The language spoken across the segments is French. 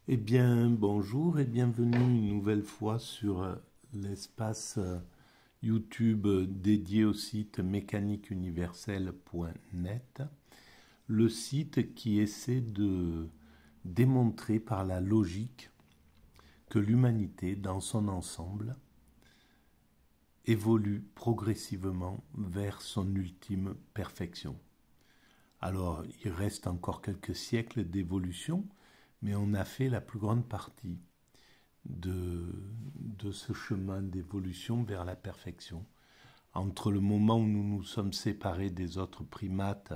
Eh bien, bonjour et bienvenue une nouvelle fois sur l'espace YouTube dédié au site mécaniqueuniverselle.net, le site qui essaie de démontrer par la logique que l'humanité, dans son ensemble, évolue progressivement vers son ultime perfection. Alors, il reste encore quelques siècles d'évolution, mais on a fait la plus grande partie de, de ce chemin d'évolution vers la perfection. Entre le moment où nous nous sommes séparés des autres primates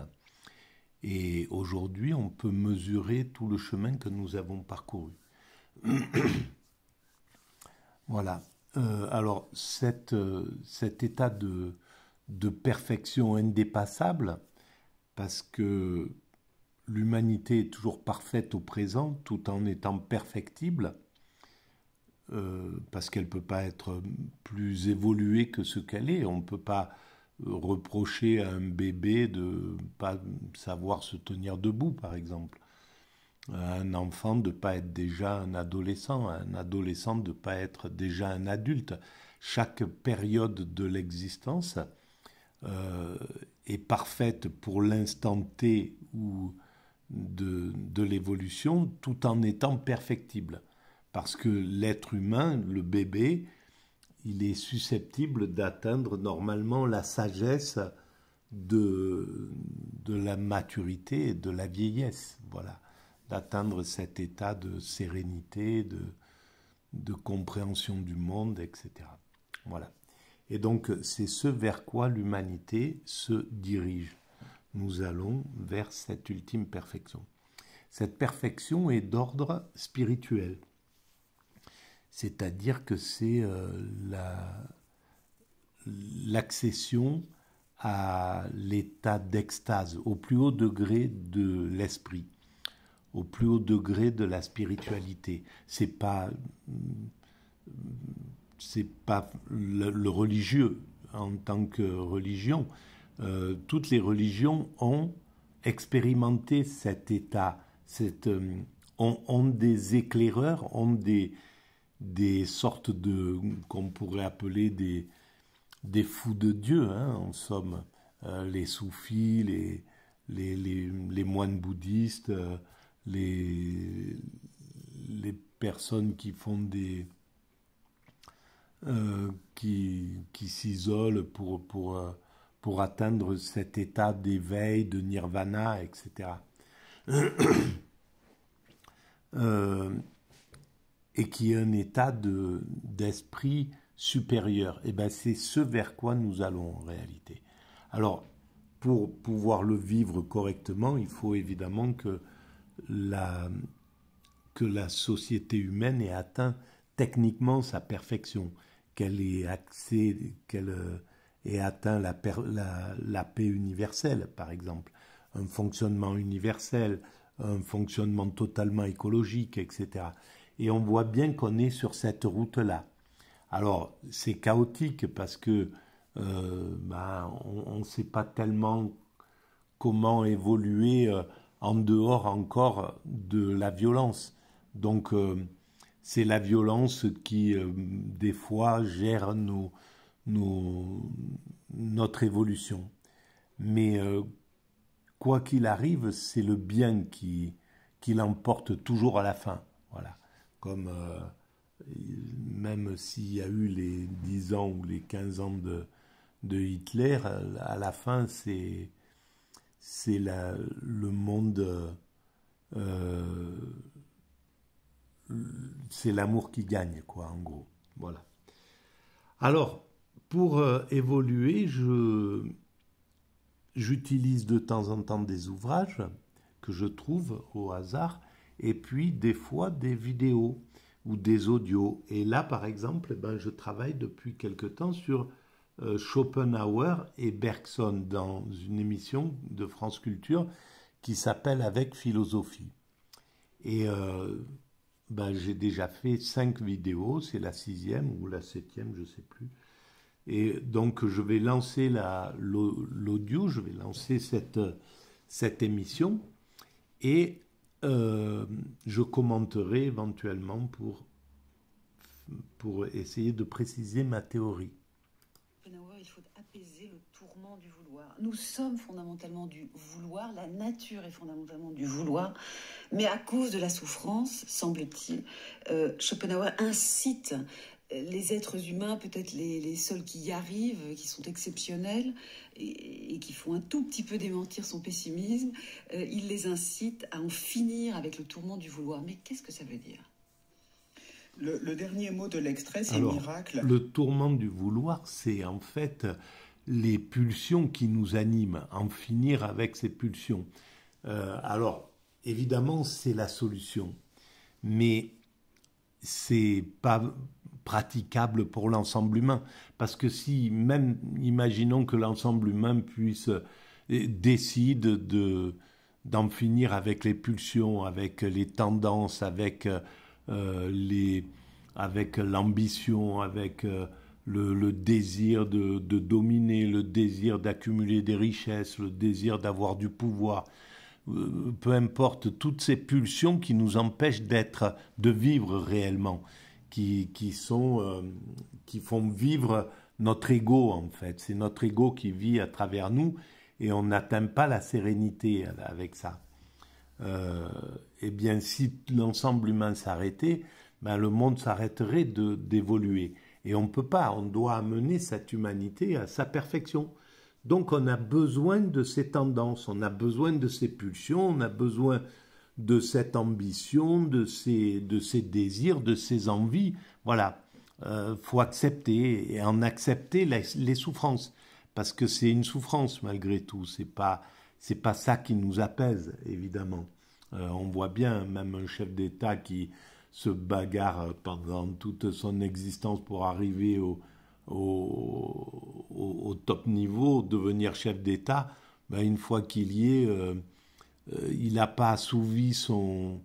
et aujourd'hui, on peut mesurer tout le chemin que nous avons parcouru. Voilà. Alors, cet état de perfection indépassable, parce que l'humanité est toujours parfaite au présent tout en étant perfectible, parce qu'elle ne peut pas être plus évoluée que ce qu'elle est. On ne peut pas reprocher à un bébé de ne pas savoir se tenir debout, par exemple. À un enfant de ne pas être déjà un adolescent, à un adolescent de ne pas être déjà un adulte. Chaque période de l'existence euh, est parfaite pour l'instant T ou de l'évolution tout en étant perfectible. Parce que l'être humain, le bébé, il est susceptible d'atteindre normalement la sagesse de la maturité et de la vieillesse. Voilà. D'atteindre cet état de sérénité, de compréhension du monde, etc. Voilà. Et donc, c'est ce vers quoi l'humanité se dirige. Nous allons vers cette ultime perfection. Cette perfection est d'ordre spirituel. C'est-à-dire que c'est l'accession à l'état d'extase, au plus haut degré de l'esprit, au plus haut degré de la spiritualité. C'est pas le religieux en tant que religion. Toutes les religions ont expérimenté cet état, ont des éclaireurs, ont des sortes de, qu'on pourrait appeler des fous de Dieu, hein, en somme, les soufis, les moines bouddhistes, les, les personnes qui font qui s'isolent pour atteindre cet état d'éveil, de nirvana, etc. Euh, et qui est un état d'esprit supérieur. Et ben c'est ce vers quoi nous allons en réalité. Alors, pour pouvoir le vivre correctement, il faut évidemment la, que la société humaine ait atteint techniquement sa perfection, qu'elle ait atteint la paix universelle, par exemple, un fonctionnement universel, un fonctionnement totalement écologique, etc. Et on voit bien qu'on est sur cette route-là. Alors, c'est chaotique parce que on ne sait pas tellement comment évoluer en dehors encore de la violence. Donc, c'est la violence qui, des fois, gère notre évolution. Mais quoi qu'il arrive, c'est le bien qui l'emporte toujours à la fin. Voilà. Comme même s'il y a eu les 10 ans ou les 15 ans de Hitler, à la fin, c'est le monde, euh, c'est l'amour qui gagne, quoi, en gros. Voilà. Alors, pour évoluer, j'utilise de temps en temps des ouvrages que je trouve au hasard, et puis des fois des vidéos ou des audios. Et là, par exemple, ben, je travaille depuis quelque temps sur Schopenhauer et Bergson dans une émission de France Culture qui s'appelle Avec philosophie. Et ben, j'ai déjà fait 5 vidéos, c'est la sixième ou la septième, je ne sais plus. Et donc je vais lancer l'audio, je vais lancer cette émission et je commenterai éventuellement pour essayer de préciser ma théorie. Il faut apaiser le tourment du vouloir. Nous sommes fondamentalement du vouloir, la nature est fondamentalement du vouloir, mais à cause de la souffrance, semble-t-il, Schopenhauer incite les êtres humains, peut-être les seuls qui y arrivent, qui sont exceptionnels et qui font un tout petit peu démentir son pessimisme, il les incite à en finir avec le tourment du vouloir. Mais qu'est-ce que ça veut dire ? Le dernier mot de l'extrait, c'est miracle. Le tourment du vouloir, c'est en fait les pulsions qui nous animent, en finir avec ces pulsions. Alors, évidemment, c'est la solution, mais c'est pas praticable pour l'ensemble humain, parce que si même, imaginons que l'ensemble humain décide d'en finir avec les pulsions, avec les tendances, avec l'ambition, avec le désir de dominer, le désir d'accumuler des richesses, le désir d'avoir du pouvoir, peu importe, toutes ces pulsions qui nous empêchent de vivre réellement, qui font vivre notre ego en fait. C'est notre ego qui vit à travers nous et on n'atteint pas la sérénité avec ça. Eh bien, si l'ensemble humain s'arrêtait, ben, le monde s'arrêterait d'évoluer. Et on ne peut pas, on doit amener cette humanité à sa perfection. Donc on a besoin de ces tendances, on a besoin de ces pulsions, on a besoin de cette ambition, de ces désirs, de ces envies. Voilà, faut accepter et en accepter les souffrances. Parce que c'est une souffrance malgré tout, c'est pas ça qui nous apaise, évidemment. On voit bien, même un chef d'État qui se bagarre pendant toute son existence pour arriver au top niveau, devenir chef d'État, ben une fois qu'il y est, il n'a pas assouvi son...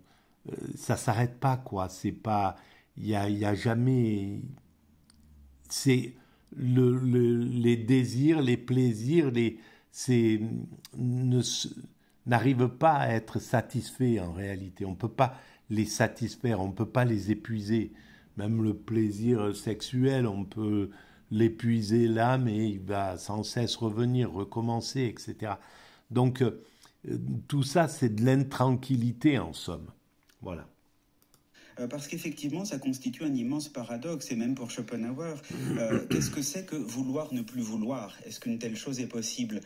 ça s'arrête pas, quoi. C'est pas... Il y a jamais... C'est... les désirs, les plaisirs, n'arrivent pas à être satisfaits en réalité. On ne peut pas les satisfaire, on ne peut pas les épuiser. Même le plaisir sexuel, on peut l'épuiser là, mais il va sans cesse revenir, recommencer, etc. Donc, tout ça, c'est de l'intranquillité en somme. Voilà. Parce qu'effectivement, ça constitue un immense paradoxe, et même pour Schopenhauer. Qu'est-ce que c'est que vouloir ne plus vouloir? Est-ce qu'une telle chose est possible?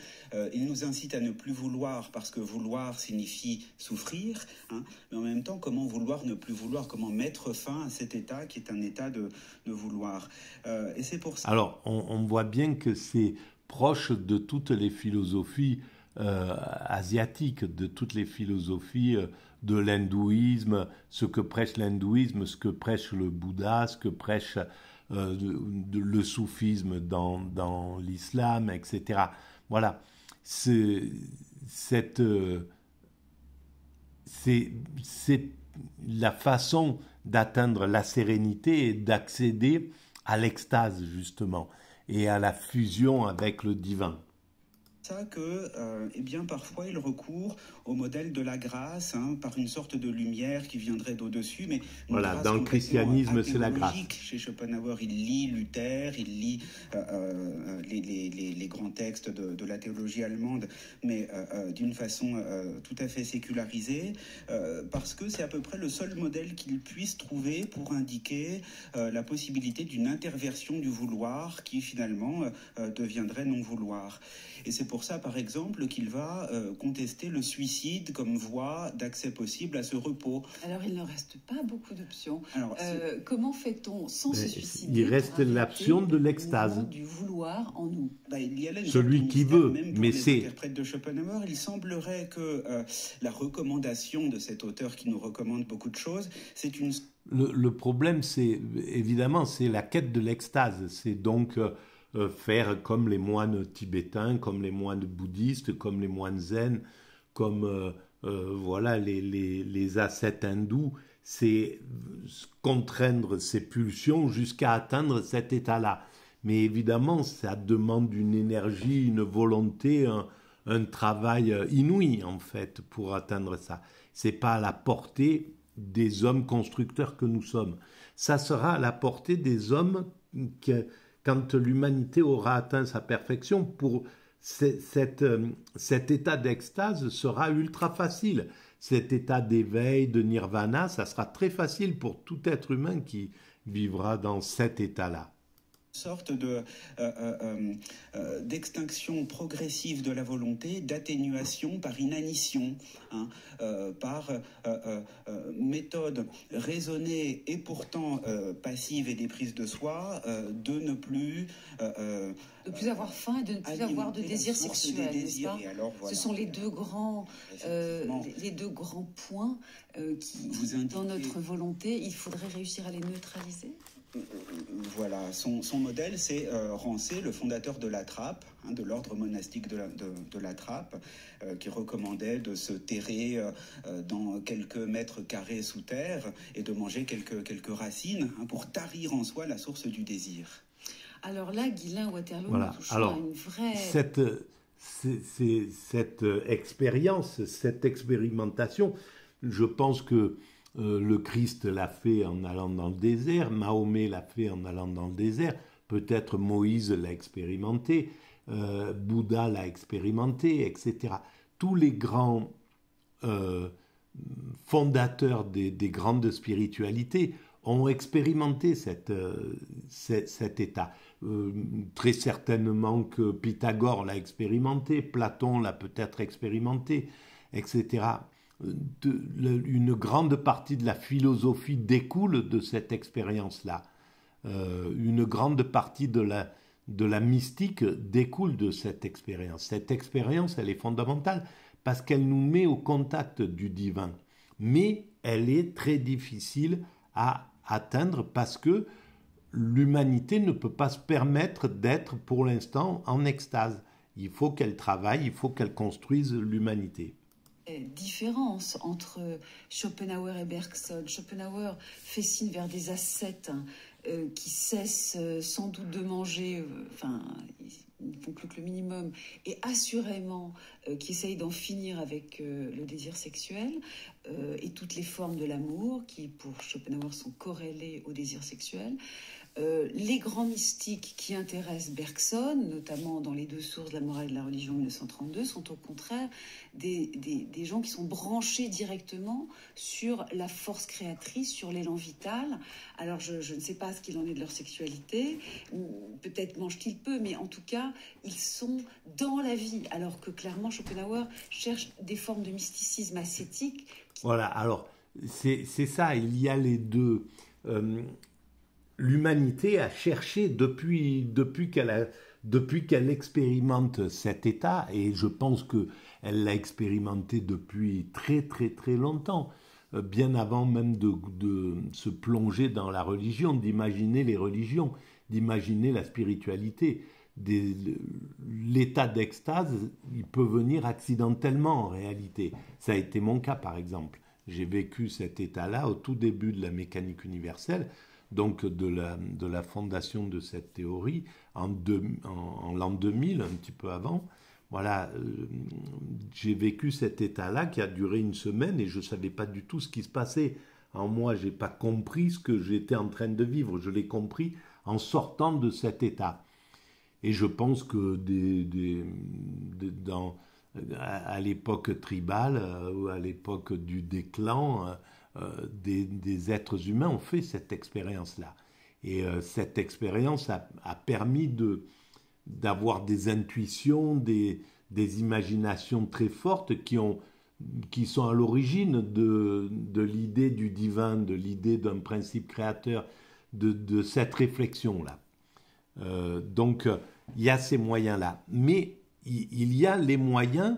Il nous incite à ne plus vouloir, parce que vouloir signifie souffrir, hein, mais en même temps, comment vouloir ne plus vouloir? Comment mettre fin à cet état qui est un état de vouloir? Et c'est pour ça... Alors, on voit bien que c'est proche de toutes les philosophies asiatiques, de toutes les philosophies de l'hindouisme, ce que prêche l'hindouisme, ce que prêche le Bouddha, ce que prêche le soufisme dans l'islam, etc. Voilà. C'est la façon d'atteindre la sérénité et d'accéder à l'extase, justement, et à la fusion avec le divin. Ça que, eh bien, parfois il recourt au modèle de la grâce, hein, par une sorte de lumière qui viendrait d'au-dessus, mais voilà, dans le christianisme, c'est la grâce. Chez Schopenhauer, il lit Luther, il lit les grands textes de la théologie allemande, mais d'une façon tout à fait sécularisée, parce que c'est à peu près le seul modèle qu'il puisse trouver pour indiquer la possibilité d'une interversion du vouloir qui finalement deviendrait non-vouloir. Et c'est pour ça, par exemple, qu'il va contester le suicide comme voie d'accès possible à ce repos. Alors, il ne reste pas beaucoup d'options. Comment fait-on sans se suicider? Il reste l'option de l'extase. Du vouloir en nous. Il y a là celui qui veut, même pour les interprètes de Schopenhauer, il semblerait que la recommandation de cet auteur qui nous recommande beaucoup de choses, c'est une... Le problème, c'est évidemment, c'est la quête de l'extase. C'est donc... faire comme les moines tibétains, comme les moines bouddhistes, comme les moines zen, comme voilà les ascètes hindous, c'est contraindre ces pulsions jusqu'à atteindre cet état-là. Mais évidemment, ça demande une énergie, une volonté, un travail inouï en fait pour atteindre ça. C'est pas à la portée des hommes constructeurs que nous sommes. Ça sera à la portée des hommes quand l'humanité aura atteint sa perfection. Pour cet état d'extase sera ultra facile. Cet état d'éveil, de nirvana, ça sera très facile pour tout être humain qui vivra dans cet état-là. Sorte d'extinction progressive de la volonté, d'atténuation par inanition, hein, par méthode raisonnée et pourtant passive et déprise de soi, de ne plus avoir faim et de ne plus avoir de désir sexuel, n'est-ce pas? Alors, voilà, ce sont les deux grands points qui, dans notre volonté, il faudrait réussir à les neutraliser. Voilà, son modèle, c'est Rancé, le fondateur de la Trappe, hein, de l'ordre monastique de la Trappe, qui recommandait de se terrer dans quelques mètres carrés sous terre et de manger quelques racines, hein, pour tarir en soi la source du désir. Alors là, Ghislain-Waterloo, voilà. Alors, une vraie... Cette expérience, cette expérimentation, je pense que le Christ l'a fait en allant dans le désert, Mahomet l'a fait en allant dans le désert, peut-être Moïse l'a expérimenté, Bouddha l'a expérimenté, etc. Tous les grands fondateurs des grandes spiritualités ont expérimenté cet état. Très certainement que Pythagore l'a expérimenté, Platon l'a peut-être expérimenté, etc. Une grande partie de la philosophie découle de cette expérience-là. Une grande partie de la mystique découle de cette expérience. Cette expérience, elle est fondamentale parce qu'elle nous met au contact du divin. Mais elle est très difficile à atteindre parce que l'humanité ne peut pas se permettre d'être pour l'instant en extase. Il faut qu'elle travaille, il faut qu'elle construise l'humanité. Différence entre Schopenhauer et Bergson. Schopenhauer fait signe vers des ascètes qui cessent sans doute de manger, ils ne font plus que le minimum, et assurément qui essayent d'en finir avec le désir sexuel et toutes les formes de l'amour qui, pour Schopenhauer, sont corrélées au désir sexuel. Les grands mystiques qui intéressent Bergson, notamment dans les deux sources de la morale et de la religion 1932, sont au contraire des gens qui sont branchés directement sur la force créatrice, sur l'élan vital. Alors je ne sais pas ce qu'il en est de leur sexualité, peut-être mangent-ils peu, mais en tout cas, ils sont dans la vie, alors que clairement Schopenhauer cherche des formes de mysticisme ascétique. Voilà, alors c'est ça, il y a les deux... L'humanité a cherché depuis qu'elle expérimente cet état, et je pense qu'elle l'a expérimenté depuis très très très longtemps, bien avant même de se plonger dans la religion, d'imaginer les religions, d'imaginer la spiritualité. L'état d'extase, il peut venir accidentellement en réalité. Ça a été mon cas par exemple. J'ai vécu cet état-là au tout début de la mécanique universelle, donc de la fondation de cette théorie en l'an 2000, un petit peu avant. Voilà, j'ai vécu cet état-là qui a duré une semaine et je ne savais pas du tout ce qui se passait en moi. Je n'ai pas compris ce que j'étais en train de vivre. Je l'ai compris en sortant de cet état. Et je pense que à l'époque tribale ou à l'époque des clans, des êtres humains ont fait cette expérience-là. Et cette expérience a permis d'avoir des intuitions, des imaginations très fortes qui sont à l'origine de l'idée du divin, de l'idée d'un principe créateur, de cette réflexion-là. Donc, il y a ces moyens-là. Mais il y a les moyens,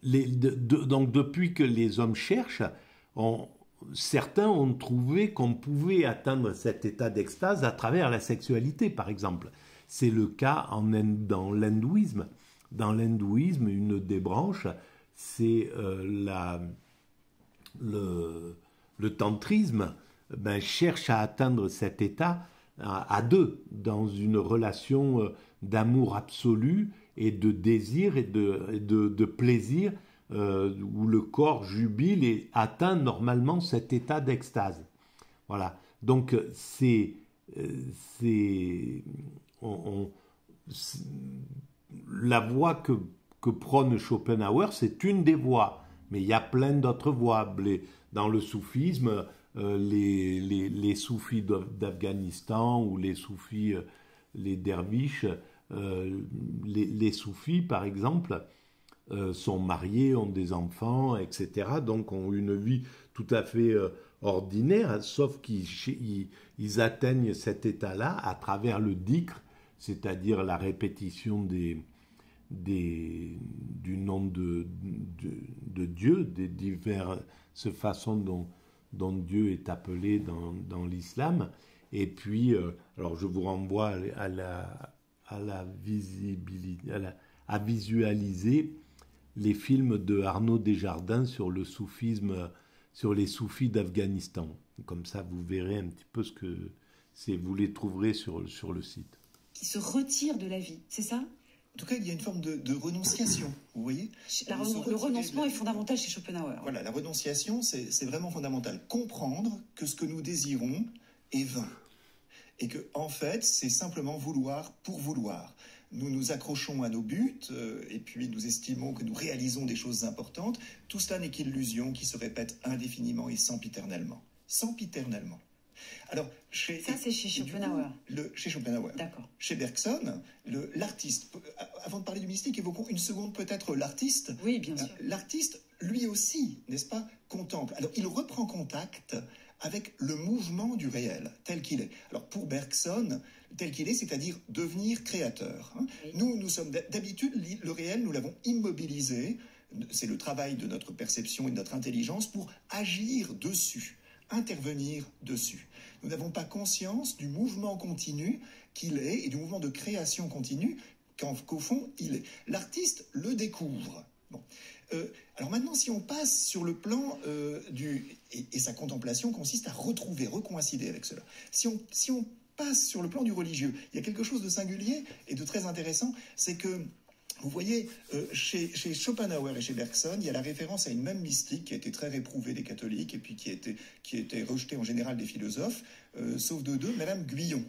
donc depuis que les hommes cherchent, certains ont trouvé qu'on pouvait atteindre cet état d'extase à travers la sexualité, par exemple. C'est le cas dans l'hindouisme. Dans l'hindouisme, une des branches, c'est le tantrisme, cherche à atteindre cet état à deux, dans une relation d'amour absolu et de désir et de plaisir où le corps jubile et atteint normalement cet état d'extase. Voilà. Donc la voie que prône Schopenhauer, c'est une des voies, mais il y a plein d'autres voies. Dans le soufisme, les soufis d'Afghanistan ou les soufis, les derviches, les soufis par exemple, sont mariés, ont des enfants, etc. Donc ont une vie tout à fait ordinaire, sauf qu'ils atteignent cet état-là à travers le dhikr, c'est-à-dire la répétition du nom de Dieu, des diverses façons dont Dieu est appelé dans l'islam. Et puis, alors je vous renvoie à visualiser les films de Arnaud Desjardins sur le soufisme, sur les soufis d'Afghanistan. Comme ça, vous verrez un petit peu ce que c'est. Vous les trouverez sur le site. Qui se retire de la vie, c'est ça ? En tout cas, il y a une forme de renonciation, vous voyez ? Le renoncement est fondamental chez Schopenhauer. Voilà, la renonciation, c'est vraiment fondamental. Comprendre que ce que nous désirons est vain. Et que, en fait, c'est simplement vouloir pour vouloir. Nous nous accrochons à nos buts, et puis nous estimons que nous réalisons des choses importantes. Tout cela n'est qu'illusion qui se répète indéfiniment et sempiternellement. Sempiternellement. Alors, ça, c'est chez Schopenhauer. Chez Schopenhauer. D'accord. Chez Bergson, l'artiste. Avant de parler du mystique, évoquons une seconde peut-être l'artiste. Oui, bien sûr. L'artiste, lui aussi, n'est-ce pas, contemple. Alors, il reprend contact avec le mouvement du réel, tel qu'il est. Alors, pour Bergson, tel qu'il est, c'est-à-dire devenir créateur. Oui. Nous sommes d'habitude, le réel, nous l'avons immobilisé. C'est le travail de notre perception et de notre intelligence pour agir dessus, intervenir dessus. Nous n'avons pas conscience du mouvement continu qu'il est et du mouvement de création continue qu'au fond il est. L'artiste le découvre. Bon. Alors maintenant, si on passe sur le plan et sa contemplation consiste à retrouver, recoïncider avec cela. Si on passe sur le plan du religieux, il y a quelque chose de singulier et de très intéressant, c'est que vous voyez, chez Schopenhauer et chez Bergson, il y a la référence à une même mystique qui a été très réprouvée des catholiques et puis qui a été rejetée en général des philosophes, sauf de deux, Madame Guyon.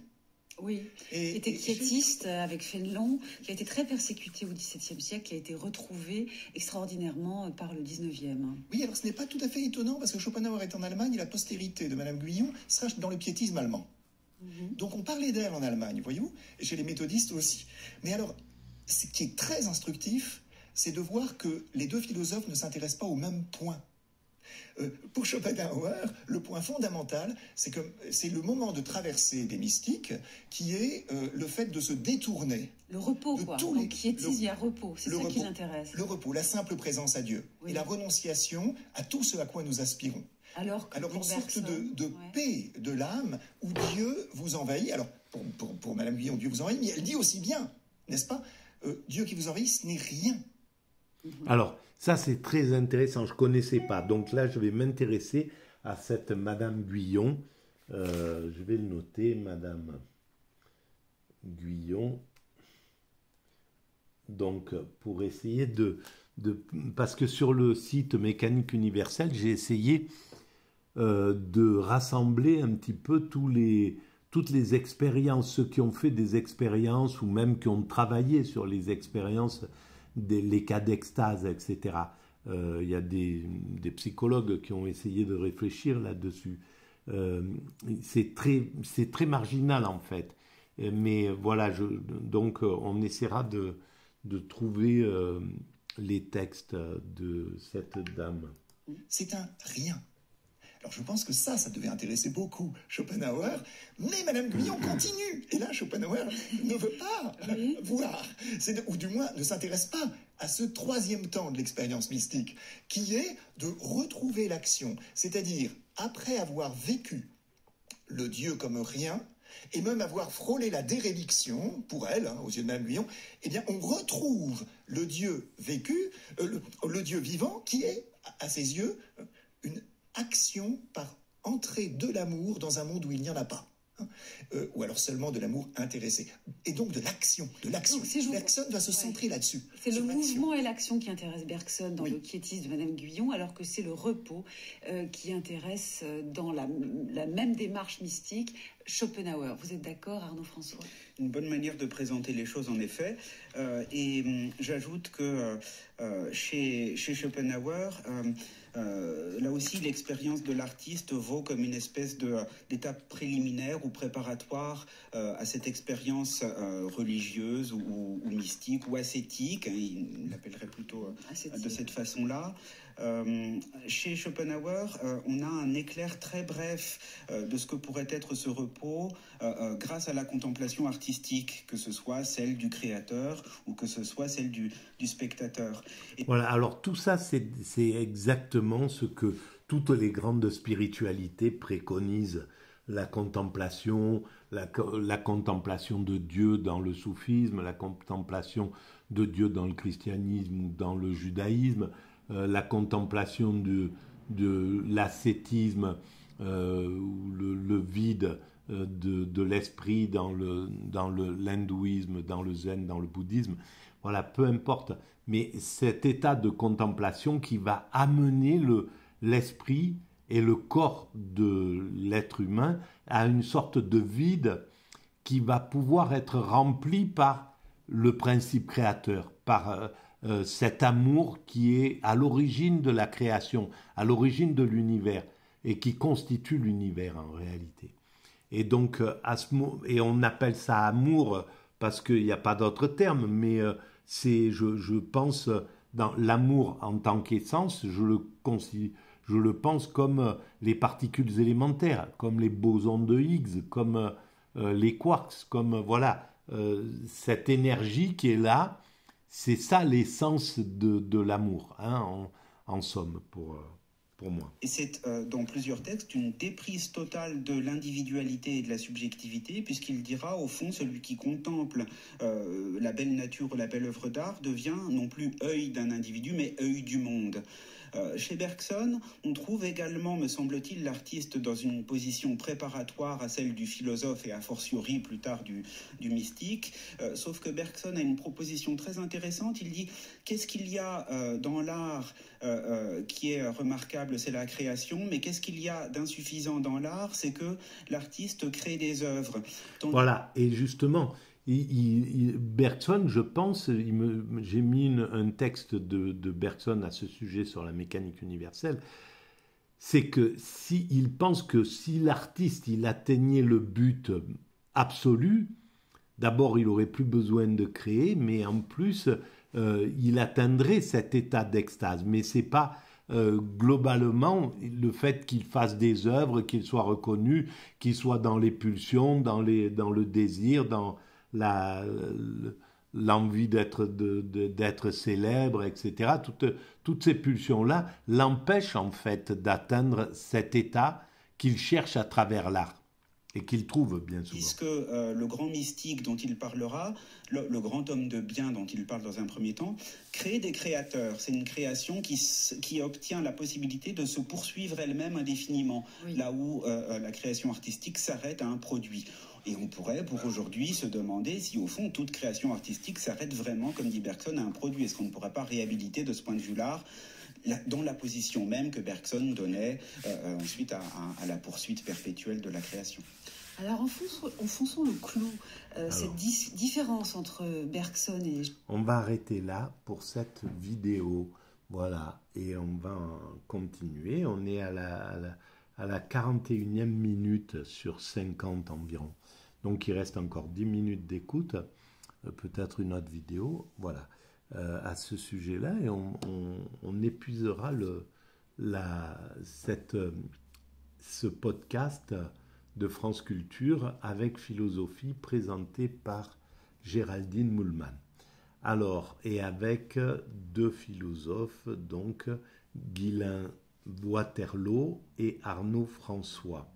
Oui, qui était quiétiste avec Fénelon, qui a été très persécuté au XVIIe siècle, qui a été retrouvé extraordinairement par le XIXe. Oui, alors ce n'est pas tout à fait étonnant parce que Schopenhauer est en Allemagne et la postérité de Madame Guyon sera dans le piétisme allemand. Donc on parlait d'elle en Allemagne, voyez-vous, et chez les méthodistes aussi. Mais alors, ce qui est très instructif, c'est de voir que les deux philosophes ne s'intéressent pas au même point. Pour Schopenhauer, le point fondamental, c'est que c'est le moment de traversée des mystiques qui est le fait de se détourner. Le repos, quoi. Donc, quiétisme, il y a repos. C'est ça qui l'intéresse. Le repos, la simple présence à Dieu. Oui. Et la renonciation à tout ce à quoi nous aspirons. Alors une sorte de paix de l'âme où Dieu vous envahit. Alors, pour Madame Guyon, Dieu vous envahit, mais elle dit aussi bien, n'est-ce pas, Dieu qui vous envahit, ce n'est rien. Alors, ça c'est très intéressant, je ne connaissais pas. Donc là, je vais m'intéresser à cette Madame Guyon. Je vais le noter, Madame Guyon. Donc, pour essayer parce que sur le site Mécanique universelle, j'ai essayé de rassembler un petit peu toutes les expériences, ceux qui ont fait des expériences ou même qui ont travaillé sur les expériences, les cas d'extase, etc. Il y a des psychologues qui ont essayé de réfléchir là-dessus. C'est très marginal en fait. Mais voilà, donc on essaiera de trouver les textes de cette dame. C'est un rien. Alors je pense que ça devait intéresser beaucoup Schopenhauer, mais Madame Guyon continue. Et là, Schopenhauer ne veut pas voir, ou du moins ne s'intéresse pas à ce troisième temps de l'expérience mystique, qui est de retrouver l'action. C'est-à-dire, après avoir vécu le Dieu comme rien, et même avoir frôlé la déréliction, pour elle, aux yeux de Madame Guyon, eh bien, on retrouve le Dieu vécu, le Dieu vivant, qui est, à ses yeux, une action par entrée de l'amour dans un monde où il n'y en a pas. ou alors seulement de l'amour intéressé. Et donc de l'action, Bergson va se centrer là-dessus. C'est le mouvement et l'action qui intéresse Bergson dans le quiétisme de Madame Guyon, alors que c'est le repos qui intéresse dans la même démarche mystique Schopenhauer. Vous êtes d'accord, Arnaud François? Une bonne manière de présenter les choses, en effet. Et j'ajoute que chez Schopenhauer, là aussi, l'expérience de l'artiste vaut comme une espèce d'étape préliminaire ou préparatoire à cette expérience religieuse ou mystique ou ascétique. Il l'appellerait plutôt de cette façon-là. Chez Schopenhauer, on a un éclair très bref de ce que pourrait être ce repos grâce à la contemplation artistique, que ce soit celle du créateur ou que ce soit celle du spectateur. Voilà, alors tout ça, c'est exactement ce que toutes les grandes spiritualités préconisent. La contemplation, la contemplation de Dieu dans le soufisme, la contemplation de Dieu dans le christianisme ou dans le judaïsme, la contemplation de l'ascétisme ou le vide de l'esprit dans l'hindouisme, dans le zen, dans le bouddhisme. Voilà, peu importe. Mais cet état de contemplation qui va amener l'esprit et le corps de l'être humain à une sorte de vide qui va pouvoir être rempli par le principe créateur, par cet amour qui est à l'origine de la création, à l'origine de l'univers, et qui constitue l'univers en réalité. Et donc, et on appelle ça amour parce qu'il n'y a pas d'autre terme, mais je pense, dans l'amour en tant qu'essence, je le pense comme les particules élémentaires, comme les bosons de Higgs, comme les quarks, comme voilà, cette énergie qui est là. C'est ça l'essence de l'amour, hein, en somme, pour moi. Et c'est dans plusieurs textes une déprise totale de l'individualité et de la subjectivité, puisqu'il dira, au fond, celui qui contemple la belle nature ou la belle œuvre d'art devient non plus œil d'un individu, mais œil du monde. Chez Bergson, on trouve également, me semble-t-il, l'artiste dans une position préparatoire à celle du philosophe et a fortiori plus tard du mystique, sauf que Bergson a une proposition très intéressante. Il dit, qu'est-ce qu'il y a dans l'art qui est remarquable, c'est la création, mais qu'est-ce qu'il y a d'insuffisant dans l'art, c'est que l'artiste crée des œuvres. Voilà, et justement... Bergson, je pense, j'ai mis un texte de Bergson à ce sujet sur la mécanique universelle, c'est que il pense que si l'artiste il atteignait le but absolu, d'abord il aurait plus besoin de créer, mais en plus il atteindrait cet état d'extase. Mais c'est pas globalement le fait qu'il fasse des œuvres, qu'il soit reconnu, qu'il soit dans les pulsions, dans le désir, dans l'envie d'être célèbre, etc. Toutes ces pulsions-là l'empêchent en fait d'atteindre cet état qu'il cherche à travers l'art et qu'il trouve bien souvent. Puisque le grand mystique dont il parlera, le grand homme de bien dont il parle dans un premier temps, crée des créateurs. C'est une création qui obtient la possibilité de se poursuivre elle-même indéfiniment, oui. Là où la création artistique s'arrête à un produit. Et on pourrait, pour aujourd'hui, se demander si, au fond, toute création artistique s'arrête vraiment, comme dit Bergson, à un produit. Est-ce qu'on ne pourrait pas réhabiliter, de ce point de vue l'art, dans la position même que Bergson donnait ensuite à la poursuite perpétuelle de la création? Alors, enfonçons le clou, cette différence entre Bergson et... On va arrêter là pour cette vidéo. Voilà, et on va continuer. On est à la 41e minute sur 50 environ. Donc il reste encore 10 minutes d'écoute, peut-être une autre vidéo, voilà, à ce sujet-là, et on épuisera ce podcast de France Culture avec philosophie présenté par Géraldine Moulman. Alors, et avec deux philosophes, donc Guylain Boiterlot et Arnaud François.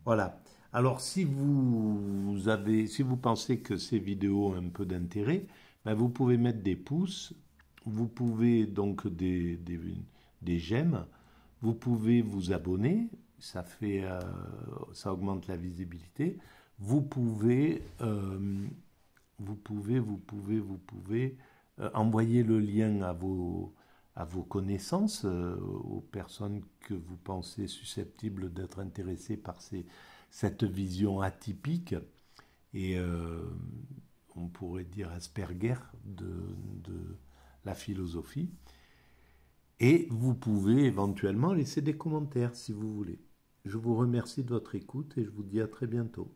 Voilà. Alors, si vous pensez que ces vidéos ont un peu d'intérêt, ben vous pouvez mettre des pouces, vous pouvez donc des j'aime, vous pouvez vous abonner, ça augmente la visibilité. Vous pouvez envoyer le lien à vos connaissances, aux personnes que vous pensez susceptibles d'être intéressées par cette vision atypique et on pourrait dire Asperger de la philosophie. Et vous pouvez éventuellement laisser des commentaires si vous voulez. Je vous remercie de votre écoute et je vous dis à très bientôt.